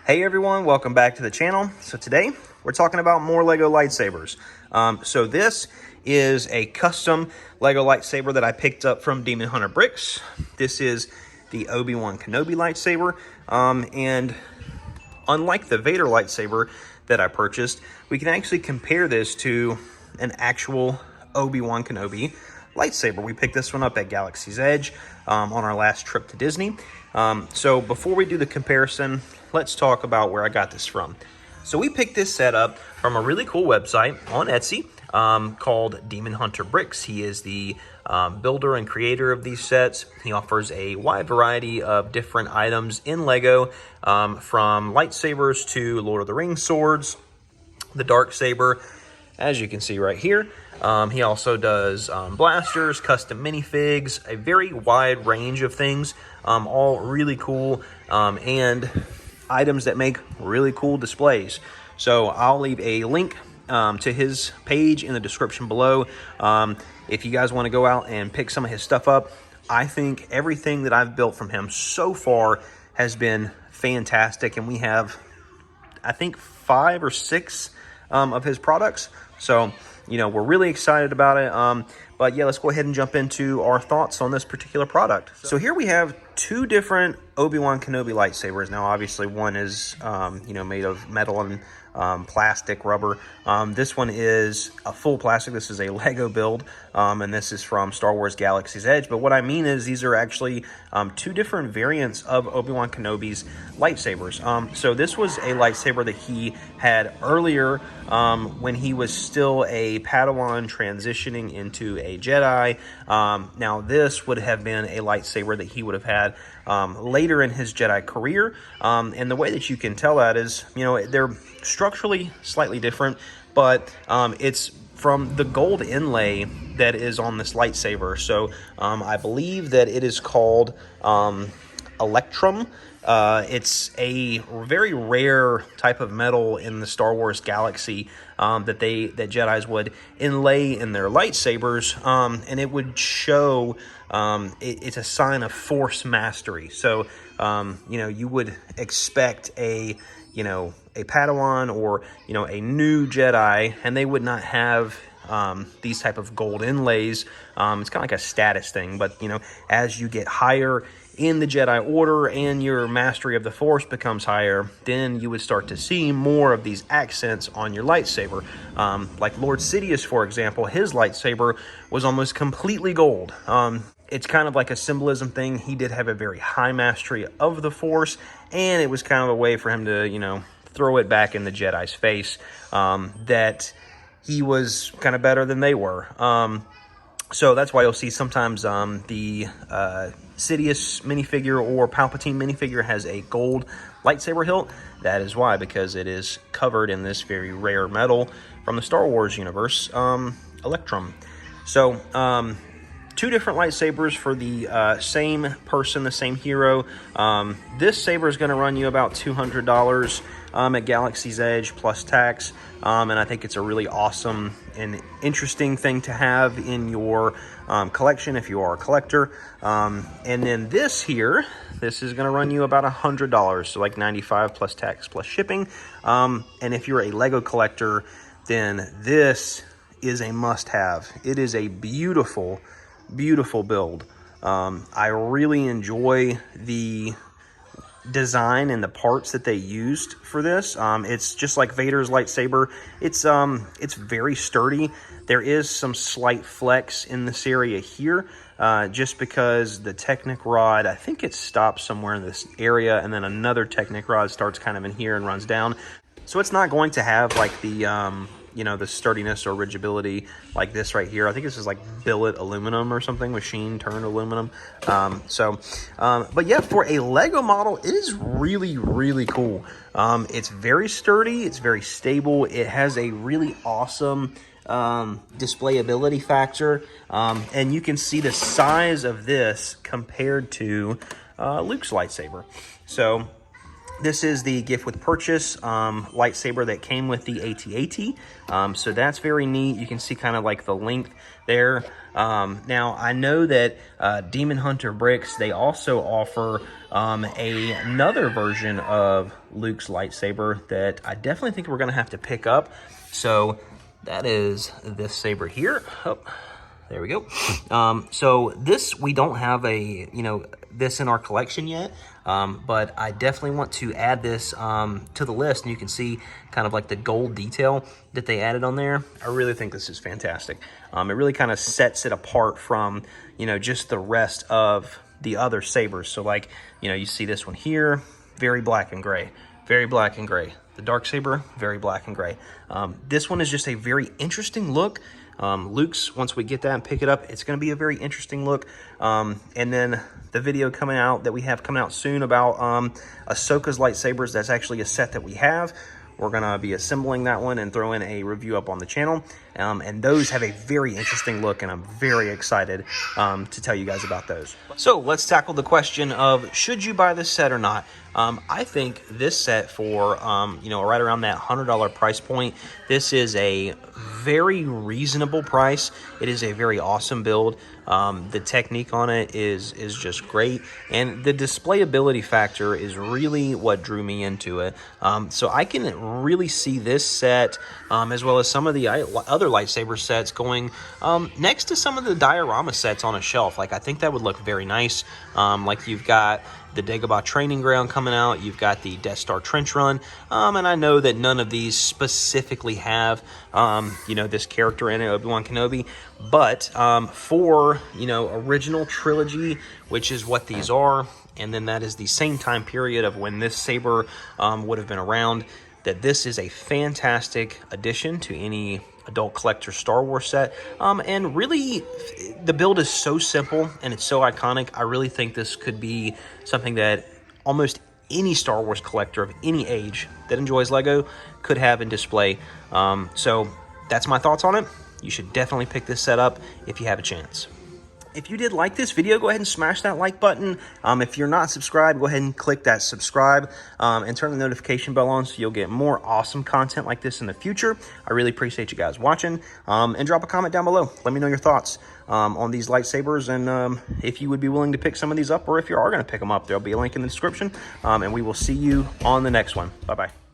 Hey everyone, welcome back to the channel. So today we're talking about more Lego lightsabers. So this is a custom Lego lightsaber that I picked up from Demon Hunter Bricks. This is the Obi-Wan Kenobi lightsaber. And unlike the Vader lightsaber that I purchased, we can actually compare this to an actual Obi-Wan Kenobi lightsaber. We picked this one up at Galaxy's Edge on our last trip to Disney. So before we do the comparison, let's talk about where I got this from. So we picked this set up from a really cool website on Etsy called Demon Hunter Bricks. He is the builder and creator of these sets. He offers a wide variety of different items in Lego, from lightsabers to Lord of the Rings swords, the Darksaber, as you can see right here. He also does blasters, custom minifigs, a very wide range of things, all really cool, and items that make really cool displays. So I'll leave a link to his page in the description below. If you guys want to go out and pick some of his stuff up, I think everything that I've built from him so far has been fantastic, and we have, I think, 5 or 6 of his products. So, you know, we're really excited about it. But yeah, let's go ahead and jump into our thoughts on this particular product. So here we have 2 different Obi-Wan Kenobi lightsabers. Now, obviously, one is, made of metal and plastic, rubber. This one is a full plastic. This is a Lego build, and this is from Star Wars Galaxy's Edge. But what I mean is these are actually 2 different variants of Obi-Wan Kenobi's lightsabers. So this was a lightsaber that he had earlier when he was still a Padawan transitioning into a Jedi. Now this would have been a lightsaber that he would have had later in his Jedi career. And the way that you can tell that is, you know, they're structurally slightly different, but it's from the gold inlay that is on this lightsaber. So I believe that it is called Electrum. It's a very rare type of metal in the Star Wars galaxy that Jedis would inlay in their lightsabers, and it would show it's a sign of Force mastery. So you would expect a Padawan or a new Jedi, and they would not have these type of gold inlays. It's kind of like a status thing, but as you get higher in the Jedi Order and your mastery of the Force becomes higher, then you would start to see more of these accents on your lightsaber. Like Lord Sidious, for example, his lightsaber was almost completely gold. It's kind of like a symbolism thing. He did have a very high mastery of the Force, and it was kind of a way for him to, throw it back in the Jedi's face that he was kind of better than they were. So that's why you'll see sometimes the Sidious minifigure or Palpatine minifigure has a gold lightsaber hilt. That is why, because it is covered in this very rare metal from the Star Wars universe, Electrum. So 2 different lightsabers for the same person, the same hero. This saber is going to run you about $200 at Galaxy's Edge plus tax. And I think it's a really awesome and interesting thing to have in your collection if you are a collector. And then this here, this is going to run you about $100, so like $95 plus tax plus shipping. And if you're a Lego collector, then this is a must-have. It is a beautiful build. I really enjoy the design and the parts that they used for this. It's just like Vader's lightsaber. It's very sturdy. There is some slight flex in this area here, just because the Technic rod, I think it stops somewhere in this area, and then another Technic rod starts kind of in here and runs down. So it's not going to have like the the sturdiness or rigidity like this right here. I think this is like billet aluminum or something, machine turned aluminum. But yeah, for a Lego model, it is really, really cool. It's very sturdy. It's very stable. It has a really awesome displayability factor. And you can see the size of this compared to Luke's lightsaber. So This is the gift with purchase lightsaber that came with the AT-AT. So that's very neat. You can see kind of like the length there. Now, I know that Demon Hunter Bricks, they also offer another version of Luke's lightsaber that I definitely think we're going to have to pick up. So that is this saber here. Oh, there we go. So this, we don't have this in our collection yet, but I definitely want to add this to the list, and you can see kind of like the gold detail that they added on there. I really think this is fantastic. It really kind of sets it apart from, just the rest of the other sabers. So like, you see this one here, very black and gray, very black and gray. The dark saber, very black and gray. This one is just a very interesting look. Luke's, once we get that and pick it up, it's going to be a very interesting look. And then the video coming out that we have coming out soon about Ahsoka's lightsabers, that's actually a set that we have. We're going to be assembling that one and throwing a review up on the channel. And those have a very interesting look, and I'm very excited to tell you guys about those. So let's tackle the question of, should you buy this set or not? I think this set for, right around that $100 price point, this is a very reasonable price. It is a very awesome build. The technique on it is just great, and the displayability factor is really what drew me into it. So I can really see this set, as well as some of the other lightsaber sets, going next to some of the diorama sets on a shelf. Like, I think that would look very nice. Like, you've got the Dagobah Training Ground coming out, you've got the Death Star Trench Run, and I know that none of these specifically have this character in it, Obi-Wan Kenobi, but for original trilogy, which is what these are, and then that is the same time period of when this saber would have been around, that this is a fantastic addition to any adult collector Star Wars set. And really, the build is so simple and it's so iconic. I really think this could be something that almost any Star Wars collector of any age that enjoys Lego could have in display. So that's my thoughts on it. You should definitely pick this set up if you have a chance. If you did like this video, go ahead and smash that like button. If you're not subscribed, go ahead and click that subscribe and turn the notification bell on so you'll get more awesome content like this in the future. I really appreciate you guys watching. And drop a comment down below. Let me know your thoughts on these lightsabers, and if you would be willing to pick some of these up, or if you are going to pick them up. There'll be a link in the description. And we will see you on the next one. Bye-bye.